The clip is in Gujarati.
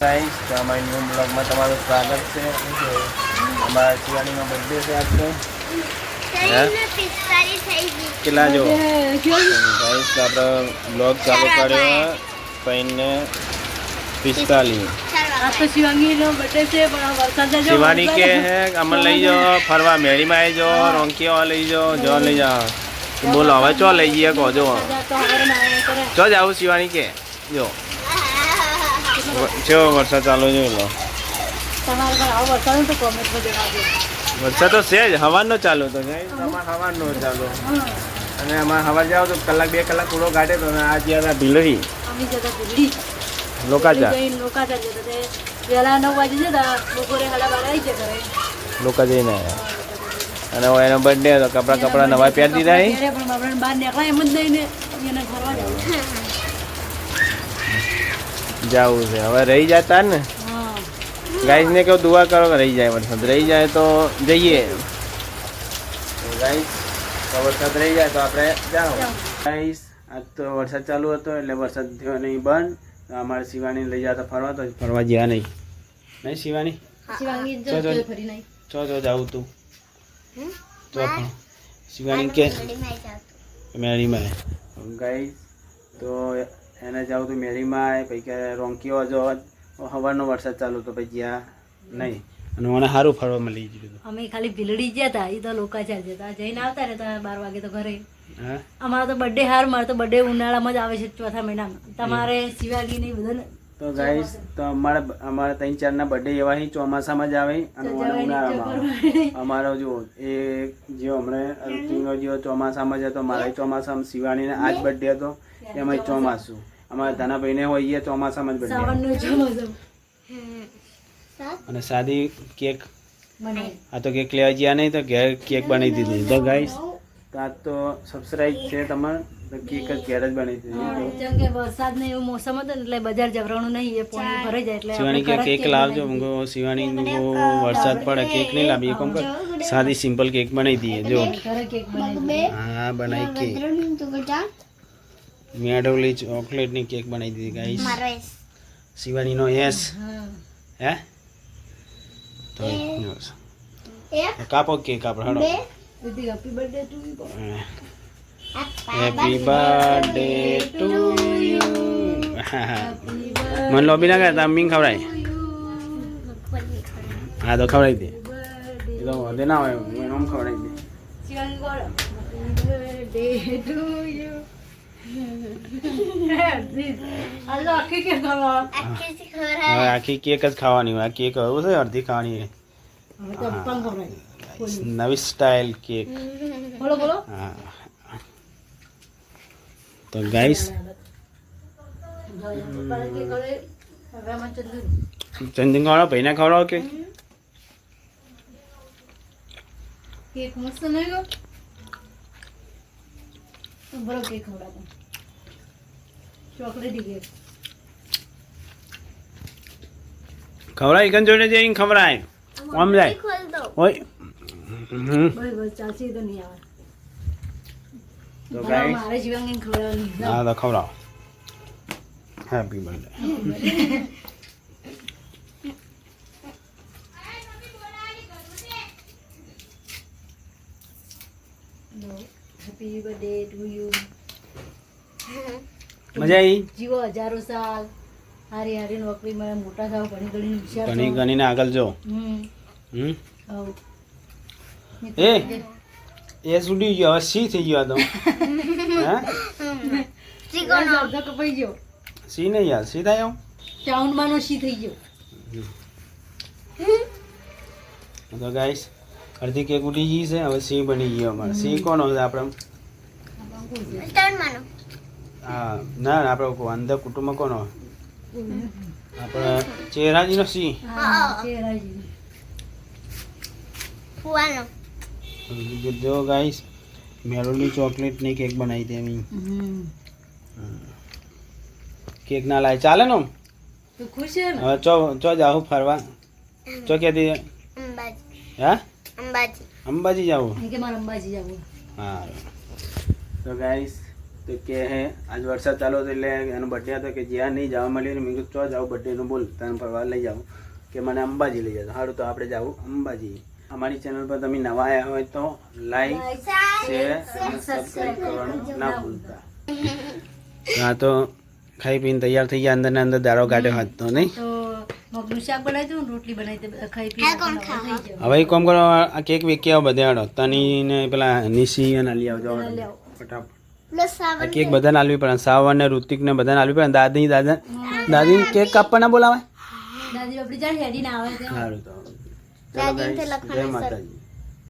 ગાઈસ તો અમારી ન્યૂ બ્લોગમાં તમારું સ્વાગત છે. અમારા શિવાનીનો બર્થડે છે આજનો. કેટલા જો ગાઈસ તો આપણો બ્લોગ ચાલુ કર્યો 5:45. શિવાની કે હે અમને લઈ જાઓ ફરવા, મેળીમાં આવી જાઓ, રોંકીઓ લઈ જાઓ, જો લઈ જાઓ. બોલો હવે ચો લઈ જઈએ કહો જો ચો જાવું શિવાની કે જો કેવો વરસાદ ચાલુ છે. વરસાદ તો છે જ, હવાનો ચાલુ તો હવાનો ચાલુ. અને અમારે હવા જાવ તો કલાક 2 કલાક પૂરો કાઢે તો આ જ્યાં ભીલડી લોકાચા લોકા જઈને આવ્યા. અને એનો બર્થડે હતો, કપડા નવા પહેરી દીધા. જવું છે હવે, રહી જતા ને ગાઈસ ને કેવું દુઆ કરો કે રહી જાય વરસાદ. રહી જાય તો જઈએ ગાઈસ, તો વરસાદ રહી જાય તો આપણે જાઓ ગાઈસ. આજ તો વરસાદ ચાલુ હતો એટલે વરસાદ થયો નહીં બંધ. તો અમારે શિવાની લઈ જતા ફરવા, તો ફરવા ગયા નહીં શિવાની ચો જાવું તું ચો શિવાની કે મેળીમાં ગાઈસ. તો એને જાવ તો મેળીમાં પછી કે રોંકીઓ જો હવાનો વરસાદ ચાલુ તો પછી જ્યાં નહીં. અને મને સારું ફરવા મળી ગયું. અમે ખાલી ભીલડી ગયા હતા, એ તો લોકાચાર જતા જઈને આવતા ને તો 12 વાગે તો ઘરે. અમારો તો બર્થડે હાર, મારો તો બર્થડે ઉનાળામાં જ આવે છે, ચોથા મહિનામાં. તમારે શિવાગી નહીં બધા તો ગાઈસ તો અમારે 3-4 ના બર્થડે એવા ચોમાસામાં જ આવે. અને ઉનાળામાં અમારો જો એ જે હમણાં જેવો ચોમાસામાં જ હતો, મારા ચોમાસામાં શિવાનીને આ જ બર્થડે હતો. એમાં ચોમાસું અમારા ધનાભાઈને હોય એ ચોમાસામાં જ બર્થડે. અને સાદી કેક આ તો કેક લેવા ગયા નહીં તો ઘેર કેક બનાવી દીધી. તો ગાઈસ તો આજ તો સબસ્ક્રાઇબ છે તમારે તો કેક જ ઘેર જ બનાવી દીધી. જેમ કે વરસાદ ને એવું મોસમ હતું એટલે બજાર જવરાણું નહીં, એ પાણી ભરાઈ જાય એટલે શિવાની કે કેક લાવજો. શિવાની વરસાદ પડે કેક નહીં લાવી, કોમ કર સાદી સિમ્પલ કેક બનાવી દઈએ. જો હા બનાવી કેક મેડોલી ચોકલેટની કેક બનાવી દીધી ગાઈસ. શિવાનીનો એસ હે તો કાપો કેક આપણે હડો. Happy birthday to you. Happy birthday to you. મને લોબી ના કરે તમે મીંગ ખવડાય. હા તો ખવડાવી દે, એ તો વધે ના હોય એનો ખવડાવી દે. આખી કેક જ ખાવાની હોય. આ કેક એવું છે અડધી ખાવાની. નવી સ્ટાઇલ કેક. હા તો ગાઈસ ચંદન ખાવડાવો, ભાઈને ખવડાવો કે કેક મસ્ત નહીં ગયો બરો કેક ખવડાવો. ચોકલેટી કેક ખવડાય એકન જોડે જઈને ખવડાય આમ જાય ઓય. બસ ચાલશે તો નહીં આવે તો ગાઈસ મારે જીવાંગીને ખવડાવવાની. હા તો ખવડાવો. Happy birthday. Happy birthday to you. મજા આવી? જીવો હજારો સાલ, હારી હારી નોકરી મળે, મોટા થાવ, ઘણી ઘણી હોશિયાર થાવ. ઘણી ઘણીને આગળ જો. એ સુડી ગયો હવે સી થઈ ગયો. તો અડધો કપાઈ ગયો. સી નહીં યાર, સી થાય આવું ચાઉન્ડમાં નો સી થઈ ગયો. તો ગાઈસ અડધી કેક ઉડી ગઈ છે, હવે સી બની ગયો અમારે. સી કોનો છે આપણે? હા ના આપણે અંદર કુટુંબમાં કોનો? આપણે ચેહરાજીનો સી. જો ગાઈસ મેલોડી ચોકલેટની કેક બનાવી દે. કેક ના લાય ચાલે ને? તો ખુશ છે ને? હવે ચો જાઉં ફરવા. ચો ક્યાંથી? હા અંબાજી જાવું. કે મારે અંબાજી જવું. હા તો ગાઈસ તો તો કે હે આજ વરસાદ ચાલુ હતો એટલે એનો બર્થડે હતો કે જ્યાં નહીં જવા મળ્યું ને મેં કીધું ચો જાઉં બર્થડેનું બોલ તને ફરવા લઈ જાઉં કે મને અંબાજી લઈ જતો. સારું તો આપણે જાવું અંબાજી. અમારી ચેનલ પર તમે નવા આવ્યા હોય તો લાઈક શેર અને સબસ્ક્રાઈબ કરવાનું ના ભૂલતા. હા તો ખાઈ પીને તૈયાર થઈ ગયા, અંદર ને અંદર દારો કાઢ્યો હાથ તો નહીં. તો મગનું શાક બનાવી દઉં, રોટલી બનાવી દઉં, ખાઈ પી થઈ હવે એક કામ કરો, આ કેક વેકી આવો બધે આડો તની ને પેલા નિશી અને લઈ આવજો ફટાફટ. આ કેક બધાને આલવી પડે, સાવર ને ઋતિક ને બધાને આલવી પડે. દાદી કેક કાપવાના બોલાવે. દાદી આપણી જાણ હેડી ના આવે. સારું તો ચલો ગાઈસ, જય માતાજી.